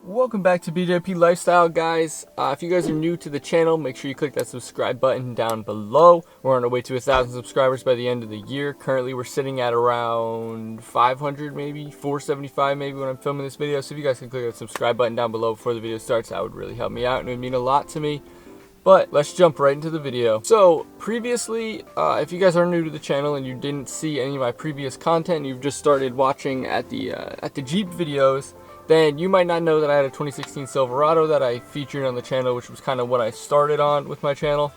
Welcome back to BJP Lifestyle, guys. If you guys are new to the channel, make sure you click that subscribe button down below. We're on our way to 1,000 subscribers by the end of the year. Currently, we're sitting at around 500, maybe 475, maybe when I'm filming this video. So if you guys can click that subscribe button down below before the video starts, that would really help me out and it would mean a lot to me. But let's jump right into the video. So previously, if you guys are new to the channel and you didn't see any of my previous content, you've just started watching at the Jeep videos, then you might not know that I had a 2016 Silverado that I featured on the channel, which was kind of what I started on with my channel.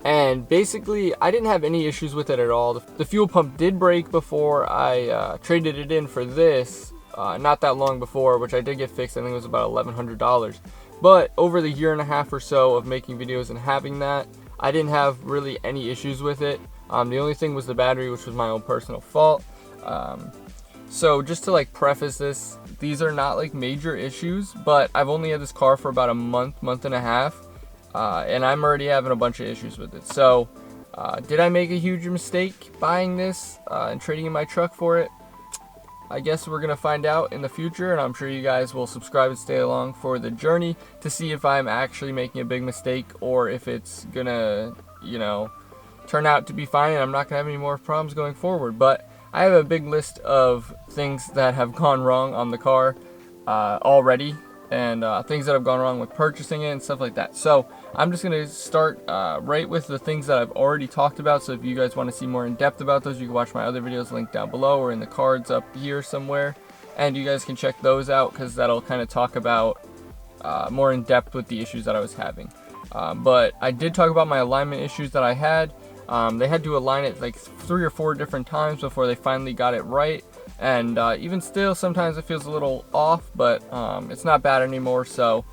And basically, I didn't have any issues with it at all. The fuel pump did break before I traded it in for this, not that long before, which I did get fixed. I think it was about $1,100. But over the year and a half or so of making videos and having that, I didn't have really any issues with it. The only thing was the battery, which was my own personal fault. So just to like preface this, these are not like major issues, but I've only had this car for about a month and a half, and I'm already having a bunch of issues with it. So did I make a huge mistake buying this and trading in my truck for it? I guess we're going to find out in the future, and I'm sure you guys will subscribe and stay along for the journey to see if I'm actually making a big mistake or if it's going to, turn out to be fine and I'm not going to have any more problems going forward. But I have a big list of things that have gone wrong on the car already, and things that have gone wrong with purchasing it and stuff like that. So I'm just going to start right with the things that I've already talked about. So if you guys want to see more in depth about those, you can watch my other videos linked down below or in the cards up here somewhere. And you guys can check those out because that'll kind of talk about more in depth with the issues that I was having. But I did talk about my alignment issues that I had. They had to align it like 3 or 4 different times before they finally got it right. And even still, sometimes it feels a little off, but it's not bad anymore. So,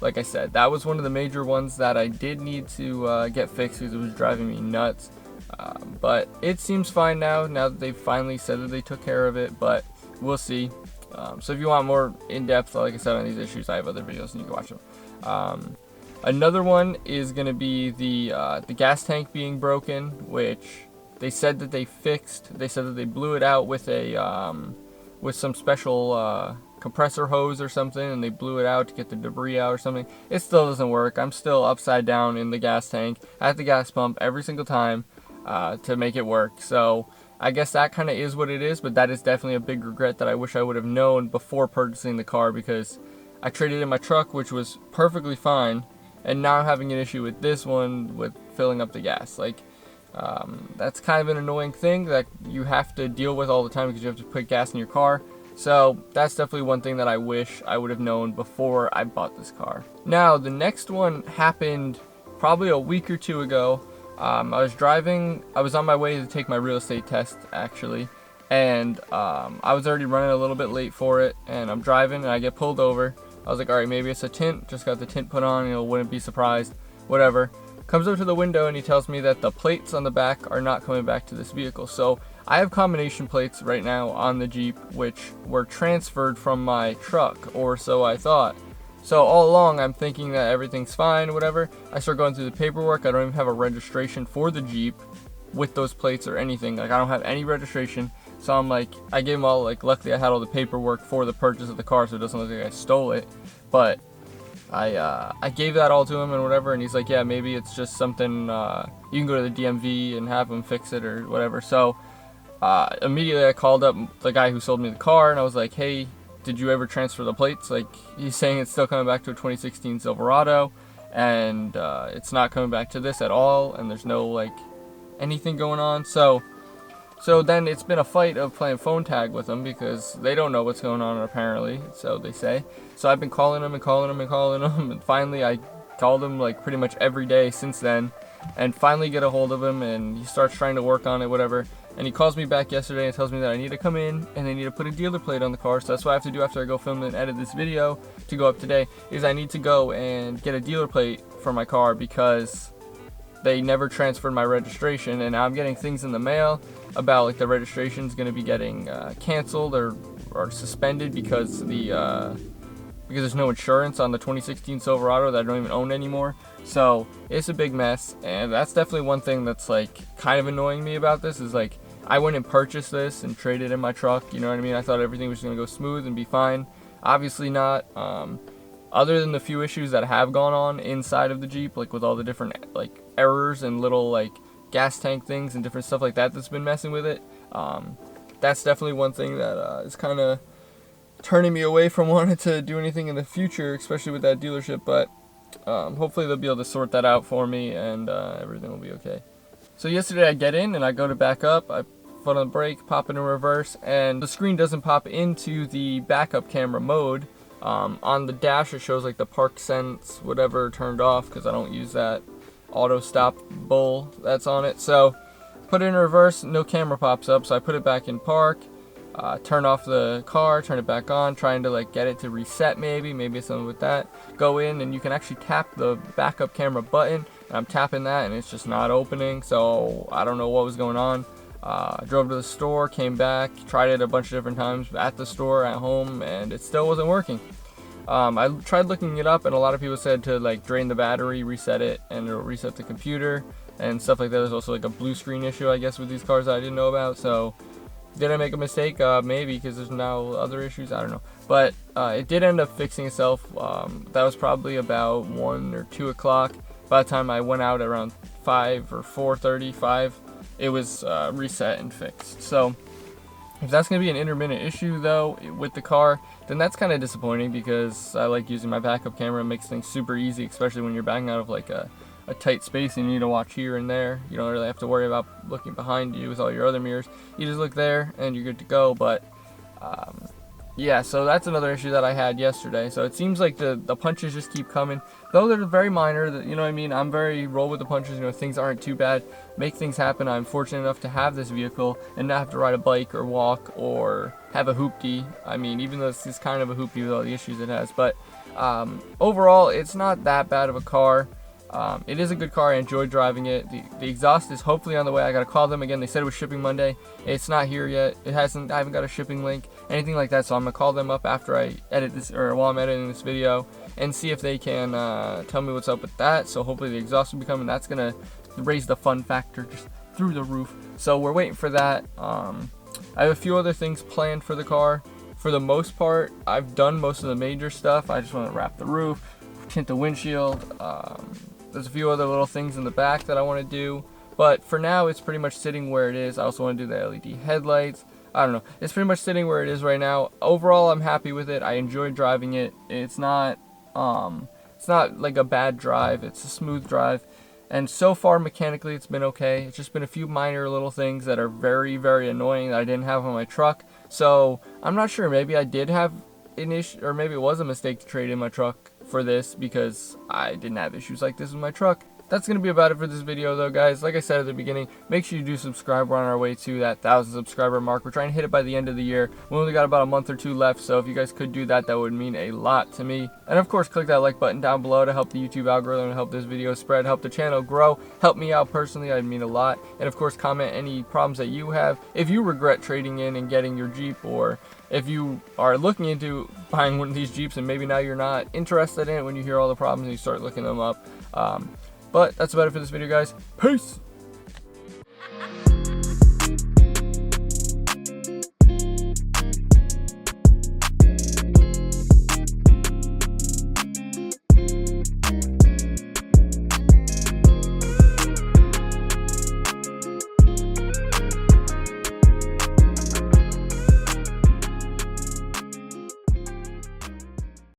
like I said, that was one of the major ones that I did need to get fixed because it was driving me nuts. But it seems fine now that they've finally said that they took care of it, but we'll see. So if you want more in-depth, like I said, on these issues, I have other videos and you can watch them. Another one is going to be the gas tank being broken, which they said that they fixed. They said that they blew it out with a with some special compressor hose or something, and they blew it out to get the debris out or something. It still doesn't work. I'm still upside down in the gas tank at the gas pump every single time to make it work. So I guess that kind of is what it is, but that is definitely a big regret that I wish I would have known before purchasing the car, because I traded in my truck, which was perfectly fine, and now I'm having an issue with this one with filling up the gas. Like, that's kind of an annoying thing that you have to deal with all the time because you have to put gas in your car. So that's definitely one thing that I wish I would have known before I bought this car. Now, the next one happened probably a week or two ago. I was driving. I was on my way to take my real estate test, actually. And I was already running a little bit late for it. And I'm driving and I get pulled over. I was like, all right, maybe it's a tint. Just got the tint put on, wouldn't be surprised. Whatever. Comes up to the window and he tells me that the plates on the back are not coming back to this vehicle. So I have combination plates right now on the Jeep, which were transferred from my truck, or so I thought. So all along I'm thinking that everything's fine, whatever. I start going through the paperwork. I don't even have a registration for the Jeep with those plates or anything. Like, I don't have any registration. So I'm like, I gave him all, like, luckily I had all the paperwork for the purchase of the car, so it doesn't look like I stole it. But I gave that all to him and whatever, and he's like, yeah, maybe it's just something, you can go to the DMV and have them fix it or whatever. So immediately I called up the guy who sold me the car, and I was like, hey, did you ever transfer the plates? Like, he's saying it's still coming back to a 2016 Silverado, and it's not coming back to this at all, and there's no, like, anything going on. So then it's been a fight of playing phone tag with them because they don't know what's going on, apparently, so they say. So I've been calling them and finally I called him like pretty much every day since then, and finally get a hold of him, and he starts trying to work on it, whatever. And he calls me back yesterday and tells me that I need to come in and they need to put a dealer plate on the car. So that's what I have to do after I go film and edit this video to go up today, is I need to go and get a dealer plate for my car because they never transferred my registration, and now I'm getting things in the mail about like the registration's going to be getting canceled or suspended because there's no insurance on the 2016 Silverado that I don't even own anymore. So it's a big mess, and that's definitely one thing that's like kind of annoying me about this, is like I went and purchased this and traded in my truck, you know what I mean? I thought everything was going to go smooth and be fine. Obviously not. Other than the few issues that have gone on inside of the Jeep, like with all the different like errors and little like gas tank things and different stuff like that that's been messing with it. That's definitely one thing that is kind of turning me away from wanting to do anything in the future, especially with that dealership. But hopefully they'll be able to sort that out for me, and everything will be okay. So yesterday I get in and I go to back up. I foot on the brake, pop it in reverse, and the screen doesn't pop into the backup camera mode. On the dash it shows like the park sense whatever turned off, because I don't use that auto stop bull that's on it. So put it in reverse, no camera pops up, so I put it back in park, turn off the car, turn it back on, trying to like get it to reset. Maybe it's something with that. Go in and you can actually tap the backup camera button, and I'm tapping that and it's just not opening, so I don't know what was going on. I drove to the store, came back, tried it a bunch of different times at the store, at home, and it still wasn't working. I tried looking it up, and a lot of people said to like drain the battery, reset it, and it'll reset the computer and stuff like that. There's also like a blue screen issue, I guess, with these cars that I didn't know about. So did I make a mistake? Maybe, because there's now other issues. I don't know. But it did end up fixing itself. That was probably about 1 or 2 o'clock. By the time I went out around 5 or 4:35, it was reset and fixed. So if that's going to be an intermittent issue though with the car, then that's kind of disappointing, because I like using my backup camera. It makes things super easy, especially when you're backing out of like a tight space and you need to watch here and there. You don't really have to worry about looking behind you with all your other mirrors. You just look there and you're good to go. But yeah, so that's another issue that I had yesterday. So it seems like the punches just keep coming, though they're very minor. That, you know what I mean? I'm very roll with the punches. You know, things aren't too bad. Make things happen. I'm fortunate enough to have this vehicle and not have to ride a bike or walk or have a hoopty. I mean, even though this is kind of a hoopty with all the issues it has, but overall, it's not that bad of a car. It is a good car. I enjoy driving it. The exhaust is hopefully on the way. I gotta call them again. They said it was shipping Monday. It's not here yet. I haven't got a shipping link, anything like that. So I'm gonna call them up after I edit this, or while I'm editing this video, and see if they can tell me what's up with that. So hopefully the exhaust will be coming. That's gonna raise the fun factor just through the roof. So we're waiting for that. I have a few other things planned for the car. For the most part, I've done most of the major stuff. I just want to wrap the roof, tint the windshield. There's a few other little things in the back that I want to do, but for now it's pretty much sitting where it is. I also want to do the LED headlights. I don't know. It's pretty much sitting where it is right now. Overall, I'm happy with it. I enjoy driving it. It's not like a bad drive. It's a smooth drive. And so far, mechanically, it's been okay. It's just been a few minor little things that are very, very annoying that I didn't have on my truck. So I'm not sure. Maybe I did have an issue, or maybe it was a mistake to trade in my truck for this, because I didn't have issues like this with my truck. That's going to be about it for this video though, guys. Like I said at the beginning, make sure you do subscribe. We're on our way to that 1,000 subscriber mark. We're trying to hit it by the end of the year. We only got about a month or two left, so if you guys could do that, that would mean a lot to me. And of course, click that like button down below to help the YouTube algorithm, to help this video spread, help the channel grow, help me out personally. I'd mean a lot. And of course, comment any problems that you have. If you regret trading in and getting your Jeep, or if you are looking into buying one of these Jeeps and maybe now you're not interested in it when you hear all the problems and you start looking them up. But that's about it for this video, guys. Peace!